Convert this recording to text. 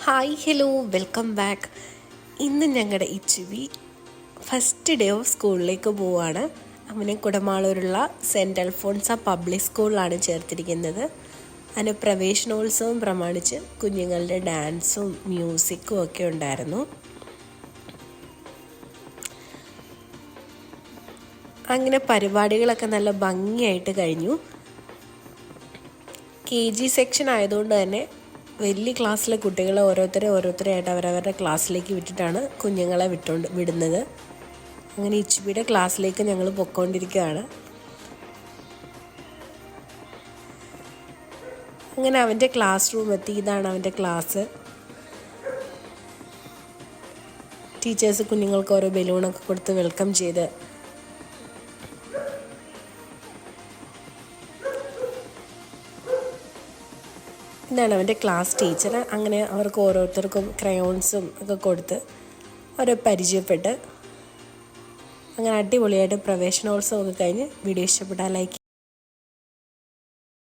Hi hello welcome back. ഇന്ന് ഞങ്ങളുടെ ഇച്ചുവി first day of സ്കൂളിലേക്ക് പോവുകയാണ്. അവനെ കുടമാളൂരുള്ള സെൻറ്റ് അൽഫോൺസ പബ്ലിക് സ്കൂളിലാണ് ചേർത്തിരിക്കുന്നത്. അതിന് പ്രവേശനോത്സവം പ്രമാണിച്ച് കുഞ്ഞുങ്ങളുടെ ഡാൻസും മ്യൂസിക്കും ഒക്കെ ഉണ്ടായിരുന്നു. അങ്ങനെ പരിപാടികളൊക്കെ നല്ല ഭംഗിയായിട്ട് കഴിഞ്ഞു. KG സെക്ഷൻ ആയതുകൊണ്ട് തന്നെ വലിയ ക്ലാസ്സിലെ കുട്ടികളെ ഓരോരുത്തരായിട്ട് അവരവരുടെ ക്ലാസ്സിലേക്ക് വിട്ടിട്ടാണ് കുഞ്ഞുങ്ങളെ വിടുന്നത്. അങ്ങനെ ഇച്ചുബിയുടെ ക്ലാസ്സിലേക്ക് ഞങ്ങൾ പൊയ്ക്കൊണ്ടിരിക്കുകയാണ്. അങ്ങനെ അവൻ്റെ ക്ലാസ് റൂം എത്തി. ഇതാണ് അവൻ്റെ ക്ലാസ്. ടീച്ചേഴ്സ് കുഞ്ഞുങ്ങൾക്ക് ഓരോ ബലൂണൊക്കെ കൊടുത്ത് വെൽക്കം ചെയ്ത് ഇതാണ് അവൻ്റെ ക്ലാസ് ടീച്ചർ. അങ്ങനെ അവർക്ക് ഓരോരുത്തർക്കും ക്രയോൺസും ഒക്കെ കൊടുത്ത് അവരെ പരിചയപ്പെട്ട് അങ്ങനെ അടിപൊളിയായിട്ട് പ്രവേശനോത്സവമൊക്കെ കഴിഞ്ഞ് വീഡിയോ ഇഷ്ടപ്പെട്ടാൽ ലൈക്ക്